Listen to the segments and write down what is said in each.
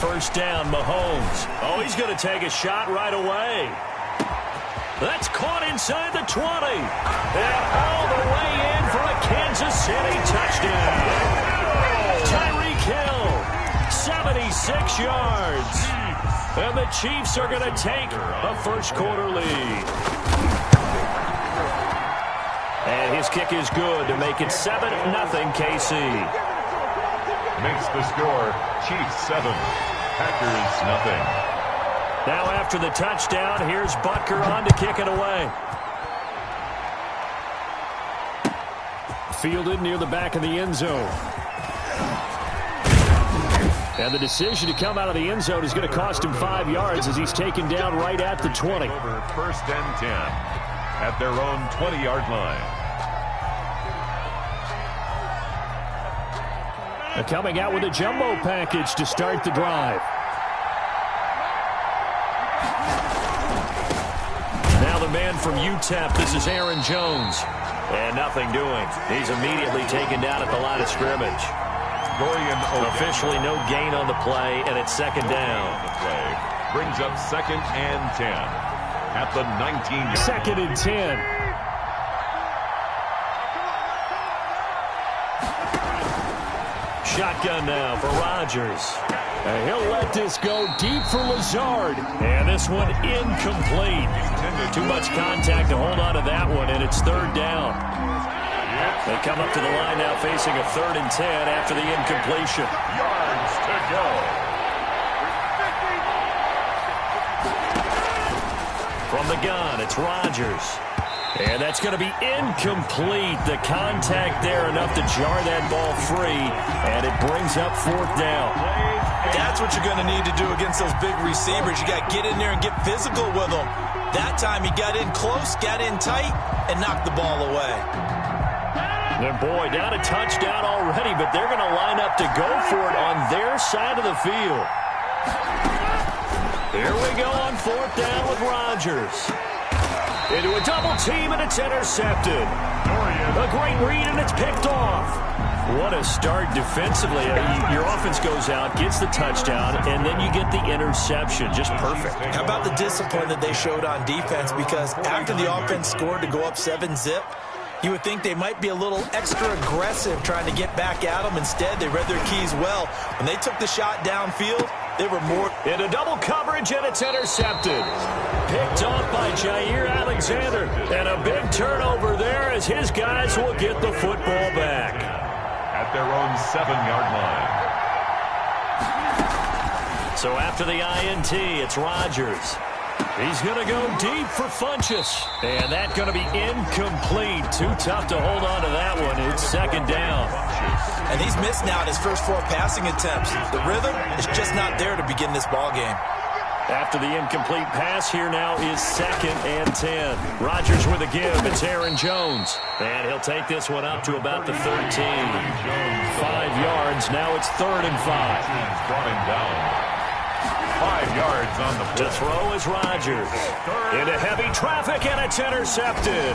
first down, Mahomes. Oh, he's going to take a shot right away. That's caught inside the 20. And all the way in for a Kansas City touchdown. Tyreek Hill, 76 yards. And the Chiefs are going to take a first-quarter lead. And his kick is good to make it 7-0 KC. Makes the score Chiefs 7, Packers nothing. Now after the touchdown, here's Butker on to kick it away. Fielded near the back of the end zone. And the decision to come out of the end zone is going to cost him 5 yards as he's taken down right at the 20. Over first and 10 at their own 20-yard line. They're coming out with a jumbo package to start the drive. Now the man from UTEP, this is Aaron Jones. And nothing doing. He's immediately taken down at the line of scrimmage. Officially no gain on the play, and it's second down. The play brings up second and 10 at the 19-yard. Second and 10. Shotgun now for Rodgers. And he'll let this go deep for Lazard. And this one incomplete. Too much contact to hold on to that one, and it's third down. They come up to the line now facing a 3rd and 10 after the incompletion. Yards to go. From the gun, it's Rodgers. And that's going to be incomplete. The contact there enough to jar that ball free, and it brings up 4th down. That's what you're going to need to do against those big receivers. You got to get in there and get physical with them. That time he got in close, got in tight, and knocked the ball away. And boy, down a touchdown already, but they're going to line up to go for it on their side of the field. Here we go on 4th down with Rodgers. Into a double team, and it's intercepted. A great read, and it's picked off. What a start defensively. Your offense goes out, gets the touchdown, and then you get the interception. Just perfect. How about the discipline that they showed on defense? Because after the offense scored to go up 7-zip, you would think they might be a little extra aggressive trying to get back at them. Instead, they read their keys well. When they took the shot downfield, they were more. Into double coverage, and it's intercepted. Picked off by Jair Alexander. And a big turnover there as his guys will get the football back. At their own 7-yard line. So after the INT, it's Rodgers. He's going to go deep for Funchess. And that's going to be incomplete. Too tough to hold on to that one. It's second down. And he's missed now his first 4 passing attempts. The rhythm is just not there to begin this ball game. After the incomplete pass, here now is second and 10. Rodgers with a give. It's Aaron Jones. And he'll take this one up to about the 13. 5 yards. Now it's 3rd and 5. Brought him down. 5 yards on the play. To throw is Rodgers. Into heavy traffic, and it's intercepted.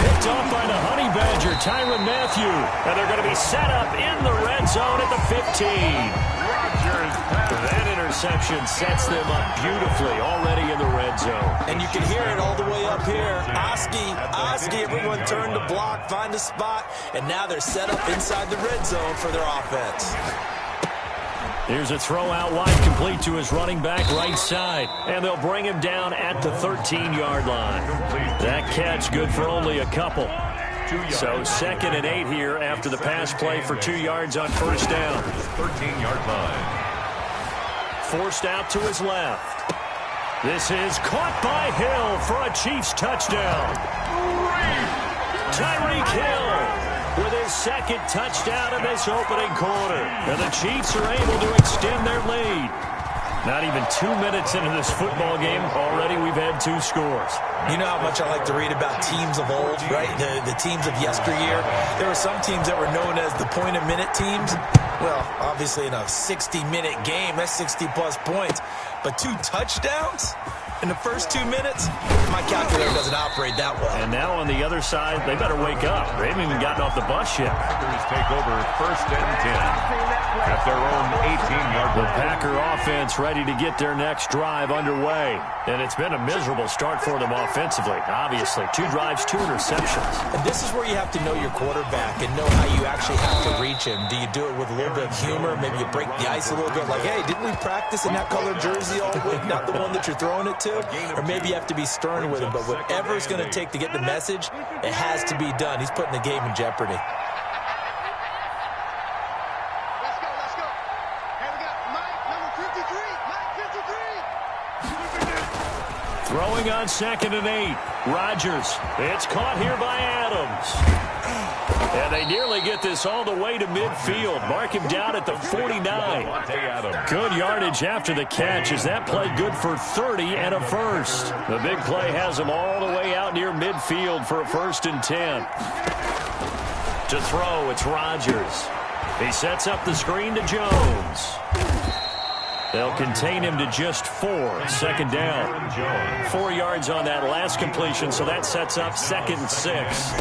Picked off by the Honey Badger, Tyrann Mathieu. And they're going to be set up in the red zone at the 15. That interception sets them up beautifully already in the red zone. And you can hear it all the way up here. Oski, everyone turn to block, find a spot, and now they're set up inside the red zone for their offense. Here's a throw out wide, complete to his running back right side. And they'll bring him down at the 13-yard line. That catch good for only a couple. So 2nd and 8 here after the pass play for 2 yards on first down. 13-yard line. Forced out to his left. This is caught by Hill for a Chiefs touchdown. Tyreek Hill with his 2nd touchdown in this opening quarter. And the Chiefs are able to extend their lead. Not even 2 minutes into this football game, already we've had 2 scores. You know how much I like to read about teams of old, right? The teams of yesteryear. There were some teams that were known as the point-a-minute teams. Well, obviously in a 60-minute game, that's 60-plus points. But 2 touchdowns? in the first 2 minutes, my calculator doesn't operate that well. And now on the other side, they better wake up. They haven't even gotten off the bus yet. Packers take over 1st and 10 at their own 18-yard line. The Packer offense ready to get their next drive underway. And it's been a miserable start for them offensively, obviously. 2 drives, 2 interceptions. And this is where you have to know your quarterback and know how you actually have to reach him. Do you do it with a little bit of humor? Maybe you break the ice a little bit like, hey, didn't we practice in that colored jersey all week? Not the one that you're throwing it to? Or maybe you have to be stern with him. But whatever it's going to take to get the message, it has to be done. He's putting the game in jeopardy. Throwing on 2nd and 8. Rodgers. It's caught here by Adams. And they nearly get this all the way to midfield. Mark him down at the 49. Good yardage after the catch. Is that play good for 30 and a first? The big play has him all the way out near midfield for a 1st and 10. To throw, it's Rodgers. He sets up the screen to Jones. They'll contain him to just 4. 2nd down. 4 yards on that last completion, so that sets up 2nd and 6.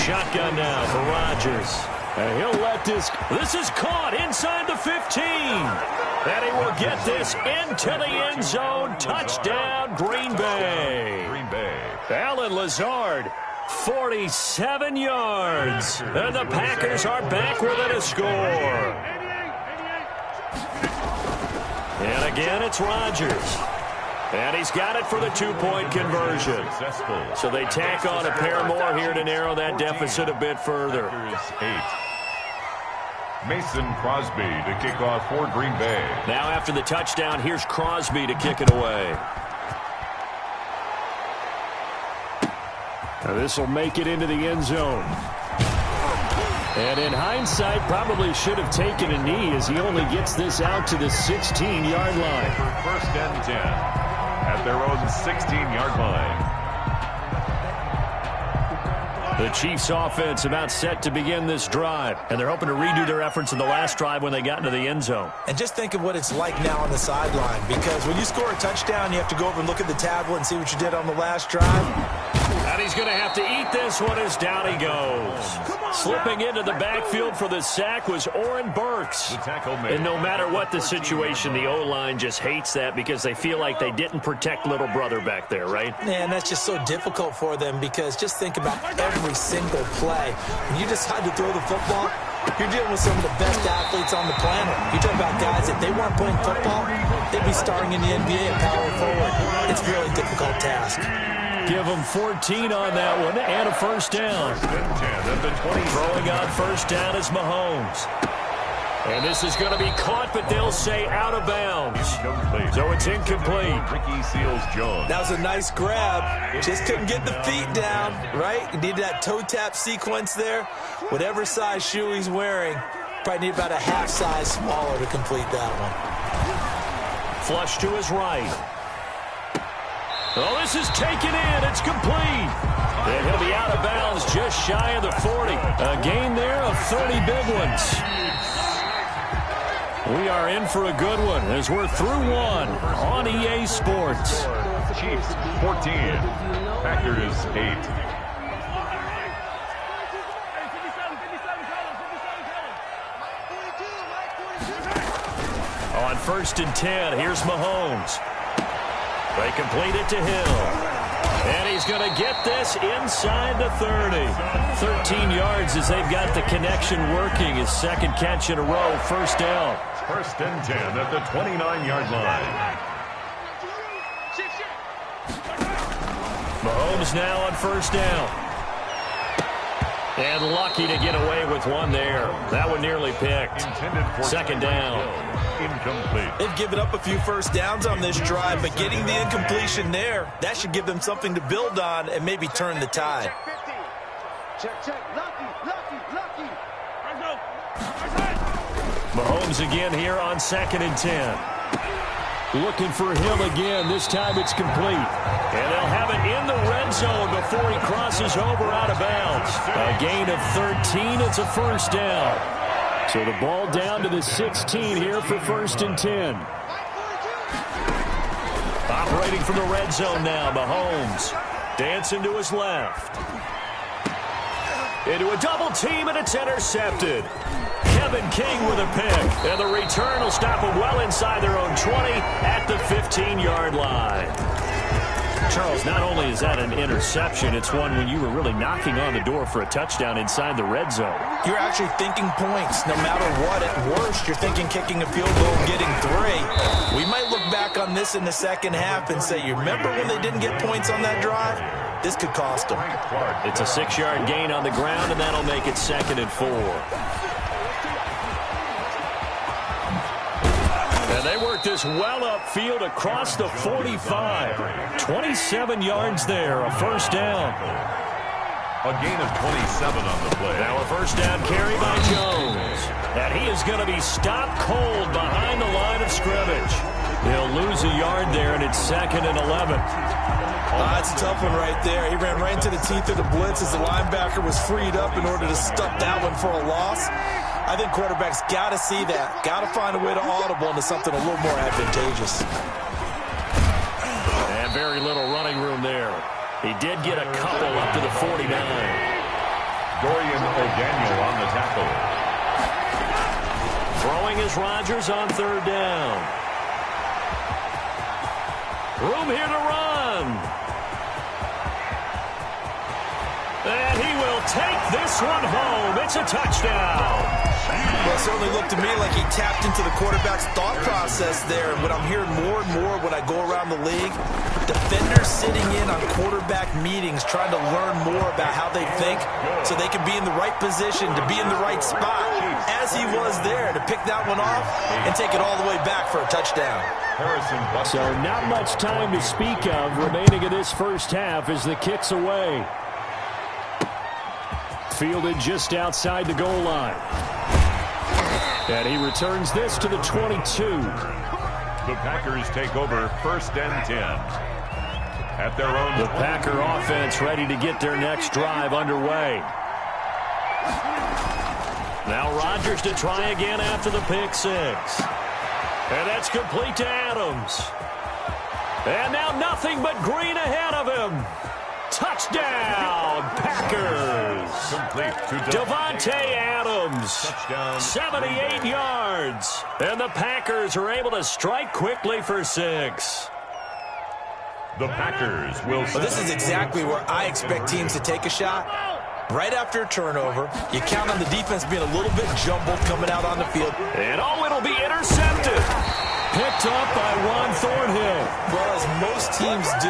Shotgun now for Rodgers. And he'll let this. This is caught inside the 15. And he will get this into the end zone. Touchdown, Green Bay. Alan Lazard, 47 yards. And the Packers are back within a score. And again, it's Rodgers. And he's got it for the 2-point conversion. So they tack on a pair more here to narrow that deficit a bit further. 8. Mason Crosby to kick off for Green Bay. Now after the touchdown, here's Crosby to kick it away. Now this will make it into the end zone. And in hindsight, probably should have taken a knee as he only gets this out to the 16-yard line. For 1st and 10 at their own 16-yard line. The Chiefs offense about set to begin this drive. And they're hoping to redo their efforts in the last drive when they got into the end zone. And just think of what it's like now on the sideline. Because when you score a touchdown, you have to go over and look at the tablet and see what you did on the last drive. And he's going to have to eat this one as down he goes. Slipping into the backfield for the sack was Oren Burks. And no matter what the situation, the O-line just hates that because they feel like they didn't protect little brother back there, right? Man, that's just so difficult for them because just think about every single play. When you decide to throw the football, you're dealing with some of the best athletes on the planet. You're talking about guys, if they weren't playing football, they'd be starring in the NBA and power forward. It's a really difficult task. Give them 14 on that one and a 1st down. Throwing on 1st down is Mahomes. And this is going to be caught, but they'll say out of bounds. So it's incomplete. Ricky Seals-Jones. That was a nice grab. Just couldn't get the feet down, right? You need that toe tap sequence there. Whatever size shoe he's wearing, probably need about a half size smaller to complete that one. Flush to his right. Oh, this is taken in. It's complete. And he'll be out of bounds just shy of the 40. A gain there of 30 big ones. We are in for a good one as we're through one on EA Sports. Chiefs 14, Packers 8. On 1st and 10, here's Mahomes. They complete it to Hill. And he's going to get this inside the 30. 13 yards as they've got the connection working. His 2nd catch in a row, 1st down. 1st and 10 at the 29-yard line. Mahomes now on 1st down. And lucky to get away with one there. That one nearly picked. 2nd down. Incomplete. They've given up a few 1st downs on this drive, but getting the incompletion there, that should give them something to build on and maybe turn the tide. Mahomes again here on 2nd and 10. Looking for Hill again. This time it's complete. And they'll have it in the red zone before he crosses over out of bounds. A gain of 13. It's a 1st down. So the ball down to the 16 here for 1st and 10. operating from the red zone now. Mahomes dancing to his left. Into a double team, and it's intercepted. Kevin King with a pick. And the return will stop them well inside their own 20 at the 15-yard line. Charles, not only is that an interception, it's one when you were really knocking on the door for a touchdown inside the red zone. You're actually thinking points. No matter what, at worst, you're thinking kicking a field goal and getting 3. We might look back on this in the second half and say, you remember when they didn't get points on that drive? This could cost them. It's a 6-yard gain on the ground, and that'll make it 2nd and 4. And they work this well upfield across the 45. 27 yards there, a first down. A gain of 27 on the play. Now a first down carry by Jones. And he is going to be stopped cold behind the line of scrimmage. He'll lose a yard there, and it's 2nd and 11. That's a tough one right there. He ran right into the teeth of the blitz as the linebacker was freed up in order to stop that one for a loss. I think quarterbacks got to see that. Got to find a way to audible into something a little more advantageous. And very little running room there. He did get a couple up to the 49. Dorian O'Daniel on the tackle. Throwing is Rodgers on 3rd down. Room here to run. And he will take this one home. It's a touchdown. Well, it certainly looked to me like he tapped into the quarterback's thought process there. And what I'm hearing more and more when I go around the league, defenders sitting in on quarterback meetings trying to learn more about how they think so they can be in the right position to be in the right spot, as he was there to pick that one off and take it all the way back for a touchdown. So not much time to speak of remaining in this first half as the kick's away. Fielded just outside the goal line. And he returns this to the 22. The Packers take over 1st and 10. At their own. The Packer offense ready to get their next drive underway. Now Rodgers to try again after the pick 6. And that's complete to Adams. And now nothing but green ahead of him. Touchdown, Packers. Complete to Davante Adams. Touchdown. 78 yards. And the Packers are able to strike quickly for 6. The Packers will. Well, this is exactly where I expect teams to take a shot. Right after a turnover, you count on the defense being a little bit jumbled coming out on the field. And it'll be intercepted. Picked up by Juan Thornhill. Well, as most teams do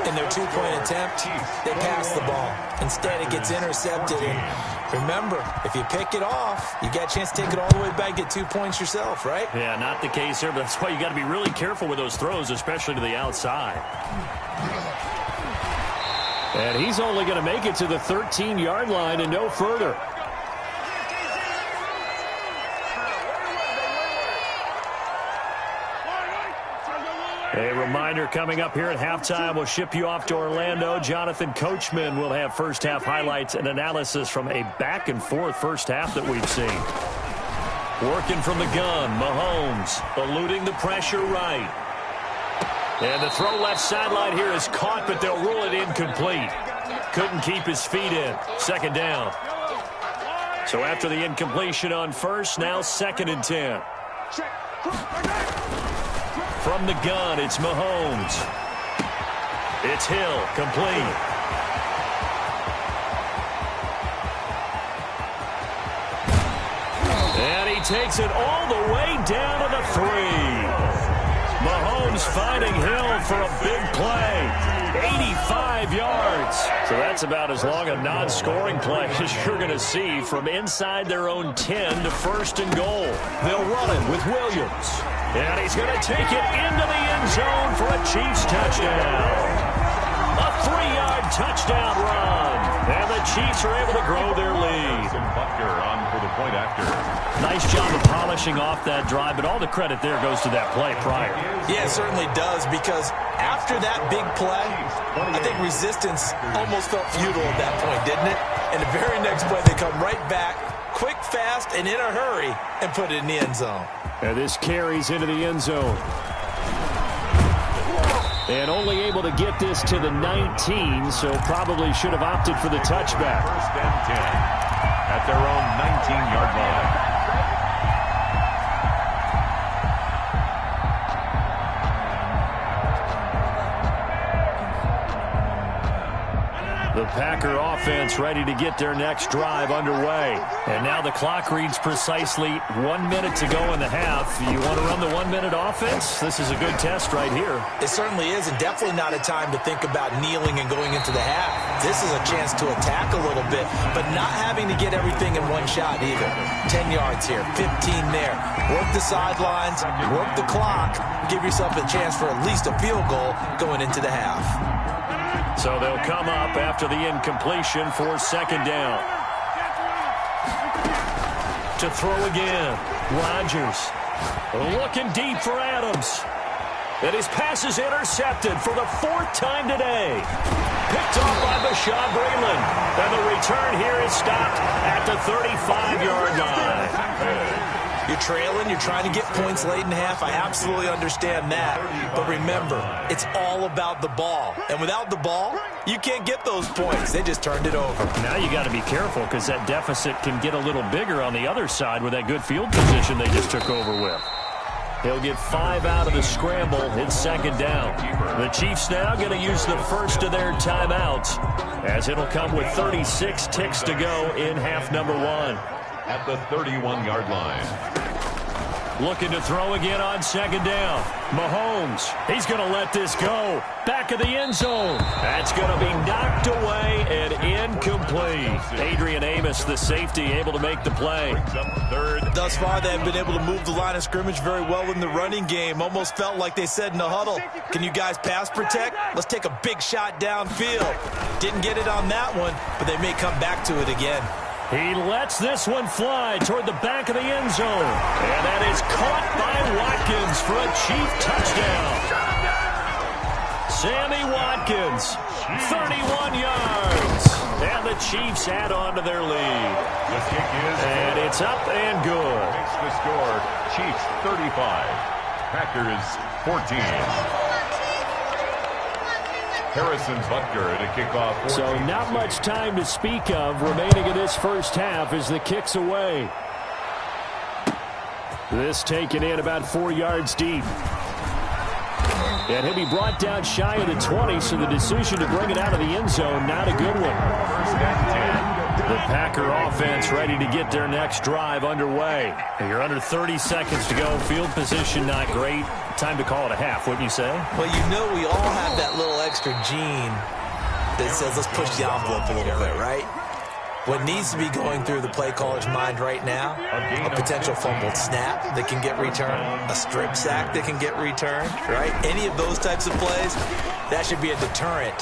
in their 2-point attempt, they pass the ball. Instead, it gets intercepted. And remember, if you pick it off, you get a chance to take it all the way back, get 2 points yourself, right? Yeah, not the case here, but that's why you got to be really careful with those throws, especially to the outside. And he's only going to make it to the 13-yard line and no further. A reminder coming up here at halftime, we'll ship you off to Orlando. Jonathan Coachman will have first-half highlights and analysis from a back-and-forth first half that we've seen. Working from the gun, Mahomes eluding the pressure right. And the throw left sideline here is caught, but they'll rule it incomplete. Couldn't keep his feet in. 2nd down. So after the incompletion on first, now 2nd and 10. From the gun, it's Mahomes. It's Hill, complete. And he takes it all the way down to the 3. Mahomes finding Hill for a big play. 85 yards. So that's about as long a non-scoring play as you're going to see from inside their own 10 to 1st and goal. They'll run it with Williams. And he's going to take it into the end zone for a Chiefs touchdown. A 3-yard touchdown run. And the Chiefs are able to grow their lead. Butker on for the point after. Nice job of polishing off that drive, but all the credit there goes to that play prior. Yeah, it certainly does, because after that big play, I think resistance almost felt futile at that point, didn't it? And the very next play, they come right back, quick, fast, and in a hurry, and put it in the end zone. And this carries into the end zone. And only able to get this to the 19, so probably should have opted for the touchback. First and 10 at their own 19-yard line. The Packer offense ready to get their next drive underway. And now the clock reads precisely 1 minute to go in the half. You want to run the 1 minute offense? This is a good test right here. It certainly is, and definitely not a time to think about kneeling and going into the half. This is a chance to attack a little bit, but not having to get everything in one shot either. 10 yards here, 15 there. Work the sidelines, work the clock, give yourself a chance for at least a field goal going into the half. So they'll come up after the incompletion for second down. To throw again, Rodgers looking deep for Adams. And his pass is intercepted for the fourth time today. Picked off by Bashaud Breeland. And the return here is stopped at the 35-yard line. You're trailing, you're trying to get points late in half. I absolutely understand that. But remember, it's all about the ball. And without the ball, you can't get those points. They just turned it over. Now you got to be careful because that deficit can get a little bigger on the other side with that good field position they just took over with. He'll get 5 out of the scramble. It's second down. The Chiefs now going to use the first of their timeouts as it'll come with 36 ticks to go in half number 1. At the 31-yard line. Looking to throw again on second down. Mahomes, he's going to let this go. Back of the end zone. That's going to be knocked away and incomplete. Adrian Amos, the safety, able to make the play. Third. Thus far, they have been able to move the line of scrimmage very well in the running game. Almost felt like they said in the huddle, can you guys pass protect? Let's take a big shot downfield. Didn't get it on that one, but they may come back to it again. He lets this one fly toward the back of the end zone. And that is caught by Watkins for a Chief touchdown. Sammy Watkins, 31 yards. And the Chiefs add on to their lead. The kick is and it's up and good. Makes the score Chiefs 35, Packers 14. Harrison Butker to kick off. So not much time to speak of remaining in this first half as the kick's away. This taken in about 4 yards deep. And he'll be brought down shy of the 20, so the decision to bring it out of the end zone, not a good one. First and 10. The Packer offense ready to get their next drive underway. And you're under 30 seconds to go. Field position not great. Time to call it a half, wouldn't you say? Well, you know we all have that little extra gene that says let's push the envelope a little bit, right? What needs to be going through the play caller's mind right now, a potential fumbled snap that can get returned, a strip sack that can get returned, right? Any of those types of plays, that should be a deterrent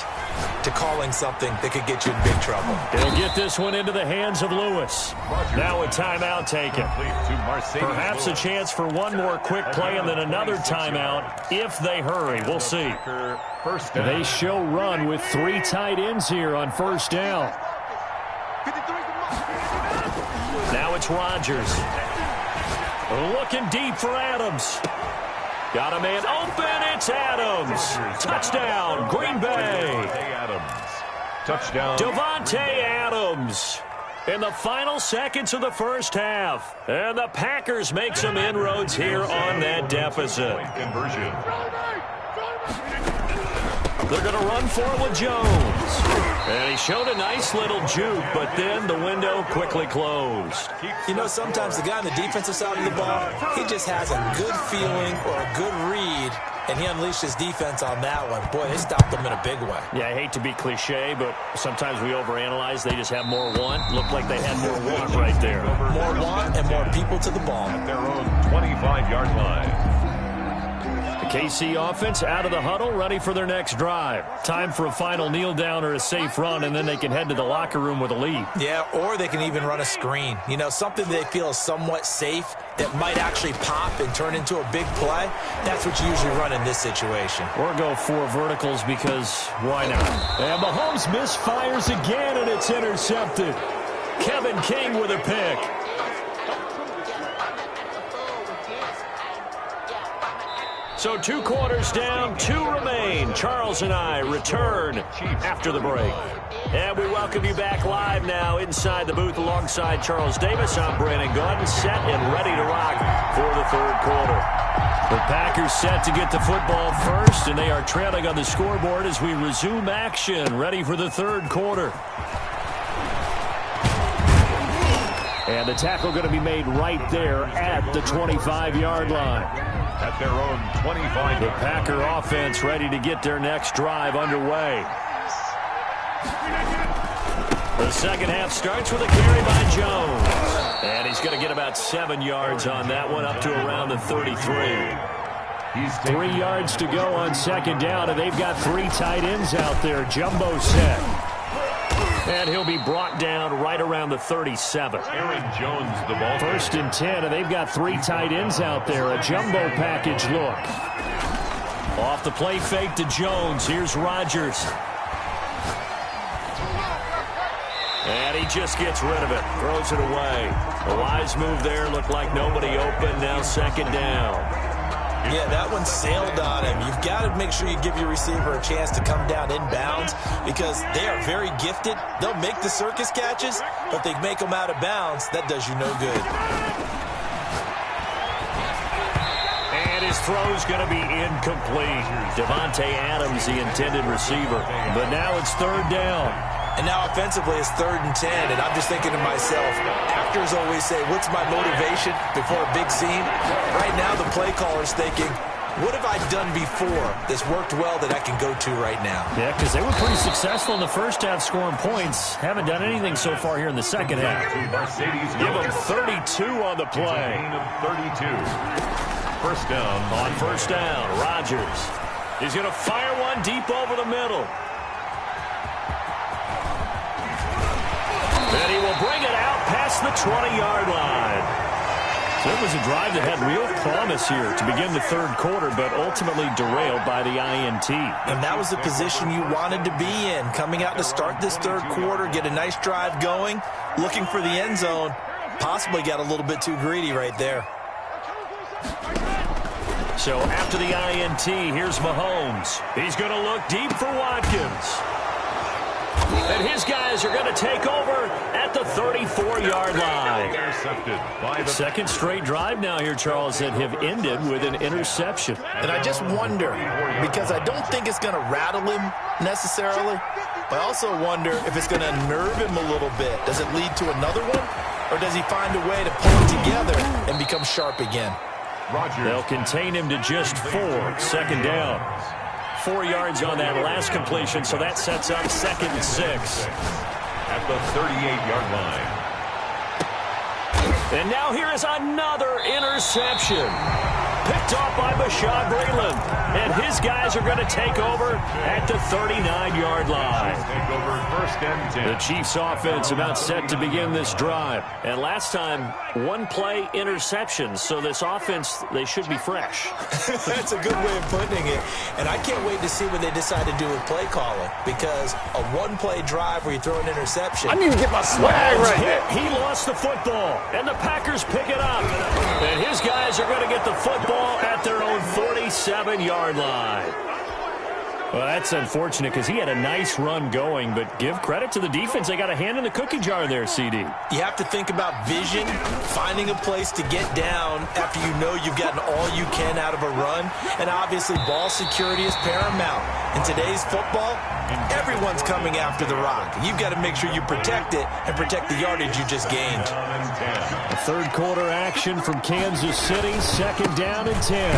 to calling something that could get you in big trouble. They'll get this one into the hands of Lewis. Now a timeout taken. Perhaps a chance for one more quick play and then another timeout if they hurry. We'll see. They show run with 3 tight ends here on first down. Now it's Rodgers. Looking deep for Adams. Got a man open. It's Adams. Touchdown, Green Bay. Touchdown. Davante Adams in the final seconds of the first half. And the Packers make some inroads here on that deficit. Conversion. They're going to run for it with Jones. And he showed a nice little juke, but then the window quickly closed. You know, sometimes the guy on the defensive side of the ball, he just has a good feeling or a good read, and he unleashed his defense on that one. Boy, they stopped them in a big way. Yeah, I hate to be cliche, but sometimes we overanalyze. They just have more want. Looked like they had more want right there. More want and more people to the ball. At their own 25-yard line. The KC offense out of the huddle, ready for their next drive. Time for a final kneel down or a safe run, and then they can head to the locker room with a lead. Yeah, or they can even run a screen. You know, something they feel is somewhat safe that might actually pop and turn into a big play. That's what you usually run in this situation. Or go 4 verticals because why not? And Mahomes misfires again, and it's intercepted. Kevin King with a pick. So 2 quarters down, 2 remain. Charles and I return after the break. And we welcome you back live now inside the booth alongside Charles Davis. I'm Brandon Gaudin, set and ready to rock for the third quarter. The Packers set to get the football first, and they are trailing on the scoreboard as we resume action, ready for the third quarter. And the tackle going to be made right there at the 25-yard line. At their own 25. The Packer offense ready to get their next drive underway. The second half starts with a carry by Jones. And he's going to get about 7 yards on that one, up to around the 33. 3 yards to go on second down, and they've got 3 tight ends out there. Jumbo set. And he'll be brought down right around the 37. Aaron Jones, the ball. 1st and 10, and they've got 3 tight ends out there. A jumbo package look. Off the play fake to Jones. Here's Rodgers. And he just gets rid of it. Throws it away. A wise move there. Looked like nobody open. Now second down. Yeah, that one sailed on him. You've got to make sure you give your receiver a chance to come down inbounds because they are very gifted. They'll make the circus catches, but they make them out of bounds. That does you no good. And his throw's going to be incomplete. Devontae Adams, the intended receiver. But now it's third down. And now offensively it's 3rd and 10, and I'm just thinking to myself, actors always say, what's my motivation before a big scene? Right now the play caller's thinking, what have I done before that's worked well that I can go to right now? Yeah, because they were pretty successful in the first half scoring points. Haven't done anything so far here in the second half. Give them 32 on the play. 32. First down. On first down, Rodgers. He's going to fire one deep over the middle. And he will bring it out past the 20-yard line. So it was a drive that had real promise here to begin the third quarter, but ultimately derailed by the INT. And that was the position you wanted to be in. Coming out to start this third quarter, get a nice drive going, looking for the end zone. Possibly got a little bit too greedy right there. So after the INT, here's Mahomes. He's going to look deep for Watkins. And his guys are going to take over at the 34-yard line. Intercepted by the second straight drive now here, Charles, that have ended with an interception. And I just wonder, because I don't think it's going to rattle him necessarily, but I also wonder if it's going to nerve him a little bit. Does it lead to another one, or does he find a way to pull it together and become sharp again? They'll contain him to just 4. Second down. 4 yards on that last completion, so that sets up 2nd and 6. At the 38-yard line. And now here is another interception. Picked off by Bashaud Breeland. And his guys are going to take over at the 39-yard line. Take over 1st and 10. The Chiefs offense about set to begin this drive. And last time, 1-play interception. So this offense, they should be fresh. That's a good way of putting it. And I can't wait to see what they decide to do with play calling. Because a 1-play drive where you throw an interception. I need to get my swag right there. He lost the football. And the Packers pick it up. And his guys are going to get the football at their own 47-yard line. Well, that's unfortunate because he had a nice run going, but give credit to the defense. They got a hand in the cookie jar there, CD. You have to think about vision, finding a place to get down after you know you've gotten all you can out of a run, and obviously ball security is paramount. In today's football, everyone's coming after the rock. You've got to make sure you protect it and protect the yardage you just gained. A third quarter action from Kansas City, 2nd down and 10.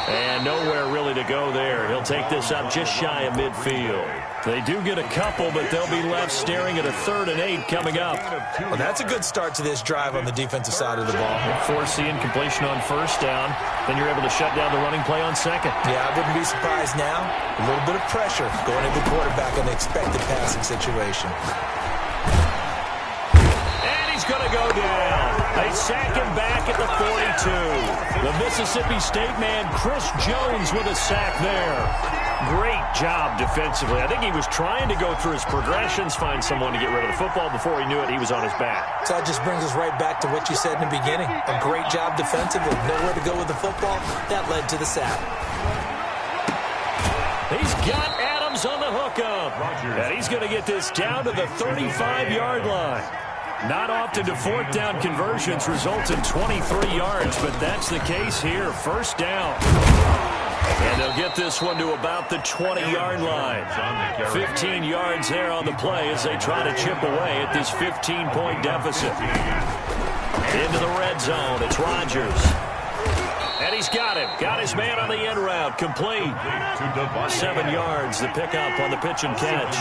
And nowhere really to go there. He'll take this up just shy of midfield. They do get a couple, but they'll be left staring at a 3rd and 8 coming up. Well, that's a good start to this drive on the defensive side of the ball. Force the incompletion on first down. Then you're able to shut down the running play on second. Yeah, I wouldn't be surprised now. A little bit of pressure going into the quarterback in the expected passing situation. And he's going to go down. They sack him back at the 42. The Mississippi State man, Chris Jones, with a sack there. Great job defensively. I think he was trying to go through his progressions, find someone to get rid of the football. Before he knew it, he was on his back. So that just brings us right back to what you said in the beginning. A great job defensively. Nowhere to go with the football. That led to the sack. He's got Adams on the hookup. And he's going to get this down to the 35-yard line. Not often do fourth down conversions result in 23 yards, but that's the case here. First down. And they'll get this one to about the 20-yard line. 15 yards there on the play as they try to chip away at this 15-point deficit. Into the red zone. It's Rodgers. And he's got him. Got his man on the end route. Complete. 7 yards, the pickup on the pitch and catch.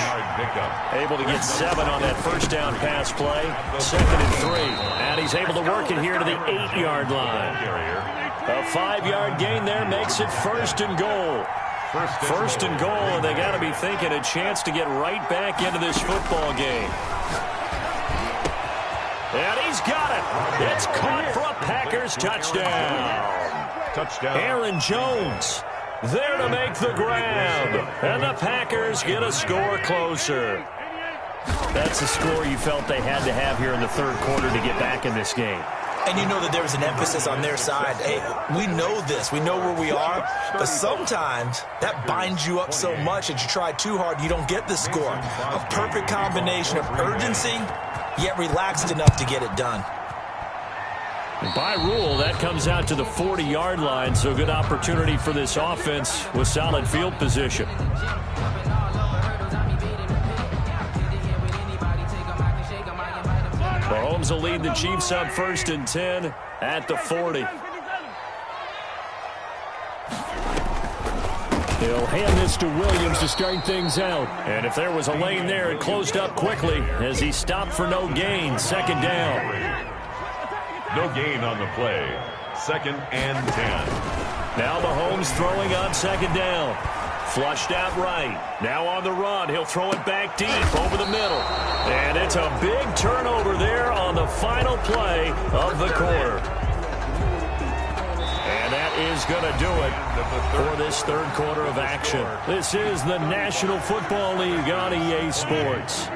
Able to get 7 on that first down pass play. 2nd and 3. And he's able to work it here to the 8-yard line. A 5-yard gain there makes it 1st and goal. 1st and goal, and they got to be thinking a chance to get right back into this football game. And he's got it. It's caught for a Packers touchdown. Aaron Jones there to make the grab. And the Packers get a score closer. That's a score you felt they had to have here in the third quarter to get back in this game. And you know that there was an emphasis on their side. Hey, we know this. We know where we are. But sometimes that binds you up so much that you try too hard, you don't get the score. A perfect combination of urgency, yet relaxed enough to get it done. By rule, that comes out to the 40-yard line, so good opportunity for this offense with solid field position. Mahomes will lead the Chiefs up 1st and 10 at the 40. He'll hand this to Williams to start things out. And if there was a lane there, it closed up quickly as he stopped for no gain. 2nd down. No gain on the play. 2nd and 10. Now Mahomes throwing on 2nd down. Flushed out right. Now on the run. He'll throw it back deep over the middle. And it's a big turnover there on the final play of the quarter. And that is going to do it for this third quarter of action. This is the National Football League on EA Sports.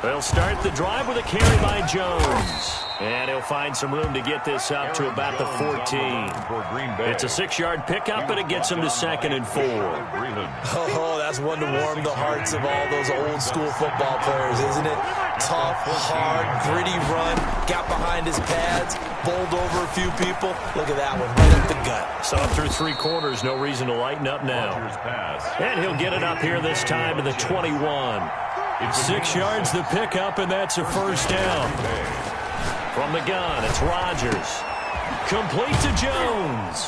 They'll start the drive with a carry by Jones. And he'll find some room to get this up to about the 14. It's a 6-yard pickup, and it gets him to 2nd and 4. Oh, that's one to warm the hearts of all those old-school football players, isn't it? Tough, hard, gritty run, got behind his pads, bowled over a few people. Look at that one, right up the gut. So through 3 quarters, no reason to lighten up now. And he'll get it up here this time to the 21. 6 yards the pickup, and that's a 1st down. From the gun, it's Rodgers. Complete to Jones.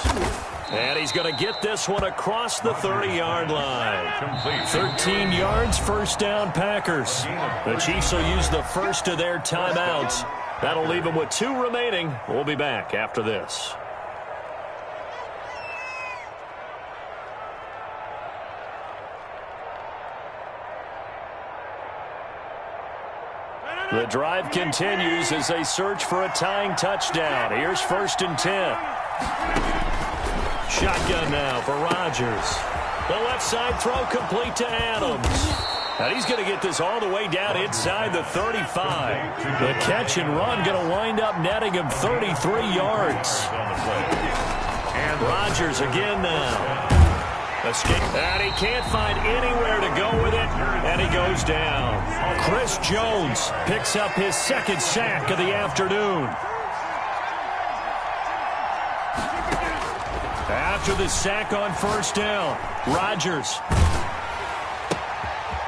And he's going to get this one across the 30-yard line. 13 yards, 1st down Packers. The Chiefs will use the first of their timeouts. That'll leave them with 2 remaining. We'll be back after this. The drive continues as they search for a tying touchdown. Here's 1st and 10. Shotgun now for Rodgers. The left side throw complete to Adams. And he's going to get this all the way down inside the 35. The catch and run going to wind up netting him 33 yards. And Rodgers again now. Escape. And he can't find anywhere to go with it, and he goes down. Chris Jones picks up his 2nd sack of the afternoon. After the sack on 1st down, Rodgers.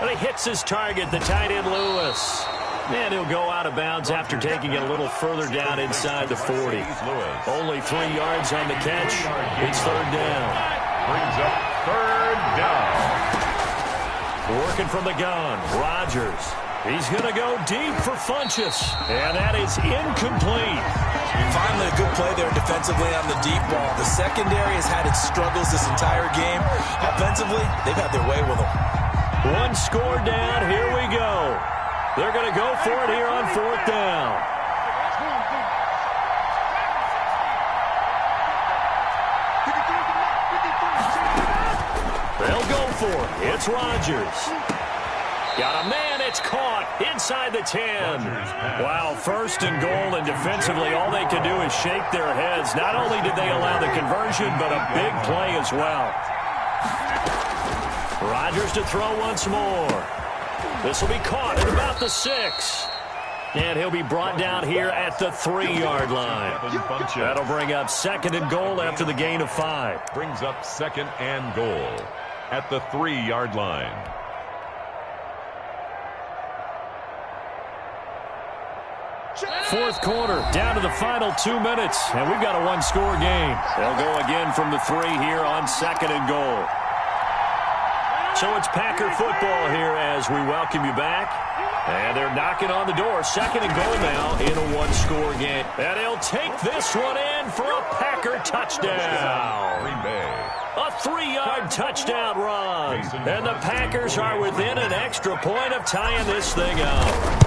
And he hits his target, the tight end Lewis. And he'll go out of bounds after taking it a little further down inside the 40. Only 3 yards on the catch. It's 3rd down. Brings up 3rd down. Working from the gun, Rodgers. He's going to go deep for Funchess. And that is incomplete. Finally, a good play there defensively on the deep ball. The secondary has had its struggles this entire game. Offensively, they've had their way with them. 1 score down. Here we go. They're going to go for it here on 4th down. They'll go for it. It's Rodgers. Got a man. It's caught inside the 10. Wow, first and goal, and defensively all they can do is shake their heads. Not only did they allow the conversion, but a big play as well. Rodgers to throw once more. This will be caught at about the 6. And he'll be brought down here at the 3-yard line. That'll bring up second and goal after the gain of 5. Brings up second and goal at the 3-yard line. Fourth quarter, down to the final 2 minutes, and we've got a one-score game. They'll go again from the 3 here on second and goal. So it's Packer football here as we welcome you back. And they're knocking on the door. Second and goal now in a one-score game. And he'll take this one in for a Packer touchdown. Green Bay. A 3-yard touchdown run. And the Packers are within an extra point of tying this thing up.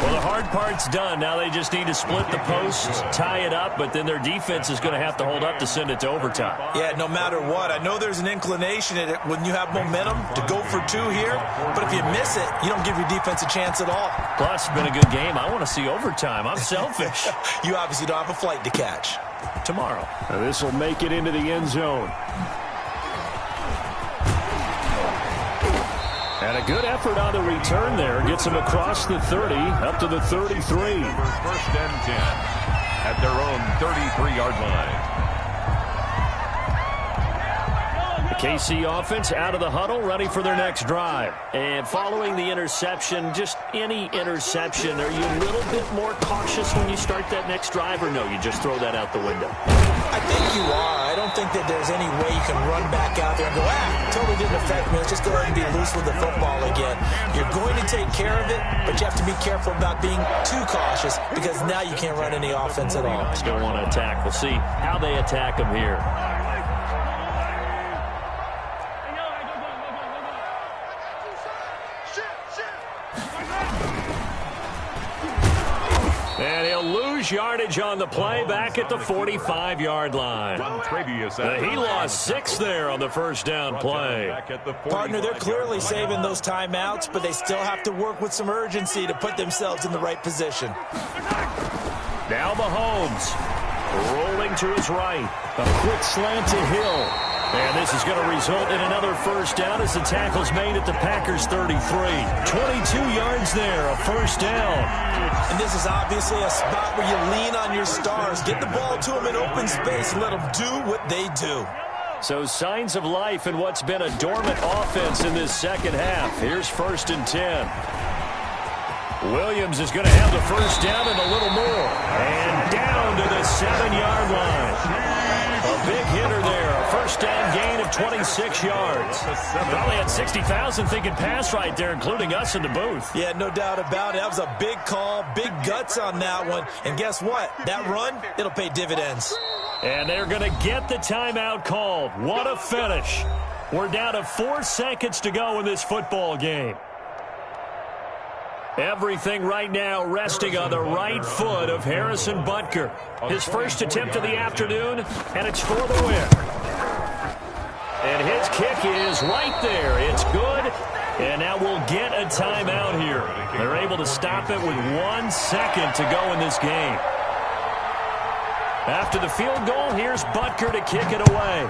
Well, the hard part's done. Now they just need to split the post, tie it up, but then their defense is going to have to hold up to send it to overtime. Yeah, no matter what. I know there's an inclination in it when you have momentum to go for 2 here, but if you miss it, you don't give your defense a chance at all. Plus, it's been a good game. I want to see overtime. I'm selfish. You obviously don't have a flight to catch. Tomorrow. This will make it into the end zone. And a good effort on the return there. Gets him across the 30, up to the 33. First and 10 at their own 33-yard line. The KC offense out of the huddle, ready for their next drive. And following the interception, just any interception, are you a little bit more cautious when you start that next drive, or no, you just throw that out the window? I think you are. I don't think that there's any way you can run back out there and go, totally didn't affect me. Let's just go ahead and be loose with the football again. You're going to take care of it, but you have to be careful about being too cautious because now you can't run any offense at all. Still want to attack. We'll see how they attack them here. And he'll lose yardage on the play back at the 45-yard line. He lost 6 there on the first down play. Partner, they're clearly saving those timeouts, but they still have to work with some urgency to put themselves in the right position. Now Mahomes rolling to his right. A quick slant to Hill. And this is going to result in another first down as the tackle's made at the Packers' 33. 22 yards there, a first down. And this is obviously a spot where you lean on your stars. Get the ball to them in open space and let them do what they do. So signs of life in what's been a dormant offense in this second half. Here's first and 10. Williams is going to have the first down and a little more. And down to the 7-yard line. A big hitter there. A first down gain of 26 yards. Probably had 60,000 thinking pass right there, including us in the booth. Yeah, no doubt about it. That was a big call, big guts on that one. And guess what? That run, it'll pay dividends. And they're going to get the timeout called. What a finish. We're down to 4 seconds to go in this football game. Everything right now resting on the right foot of Harrison Butker. His first attempt of the afternoon, and it's for the win. And his kick is right there. It's good, and now we'll get a timeout here. They're able to stop it with 1 second to go in this game. After the field goal, here's Butker to kick it away.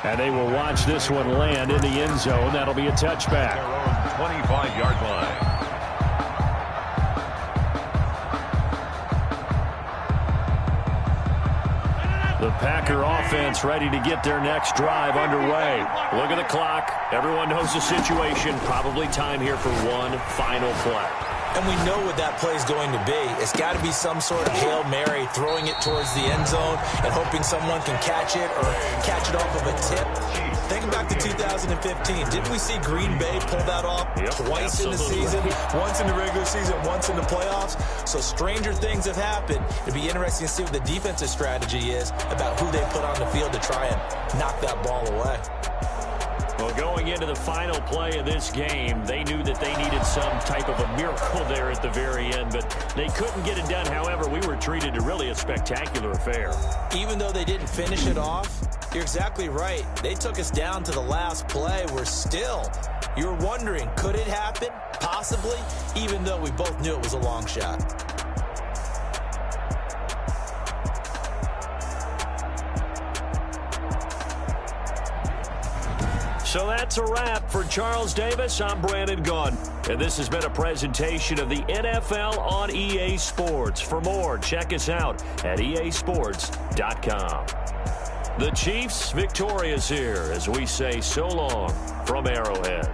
And they will watch this one land in the end zone. That'll be a touchback. Their own 25-yard line. The Packer offense ready to get their next drive underway. Look at the clock. Everyone knows the situation. Probably time here for one final play. And we know what that play is going to be. It's got to be some sort of Hail Mary, throwing it towards the end zone and hoping someone can catch it or catch it off of a tip. Think back to 2015. Didn't we see Green Bay pull that off twice in the season? Once in the regular season, once in the playoffs. So stranger things have happened. It'd be interesting to see what the defensive strategy is about who they put on the field to try and knock that ball away. Well, going into the final play of this game, they knew that they needed some type of a miracle there at the very end, but they couldn't get it done. However, we were treated to really a spectacular affair. Even though they didn't finish it off, you're exactly right. They took us down to the last play. You're wondering, could it happen? Possibly, even though we both knew it was a long shot. So that's a wrap. For Charles Davis, I'm Brandon Gaudin. And this has been a presentation of the NFL on EA Sports. For more, check us out at easports.com. The Chiefs victorious here as we say so long from Arrowhead.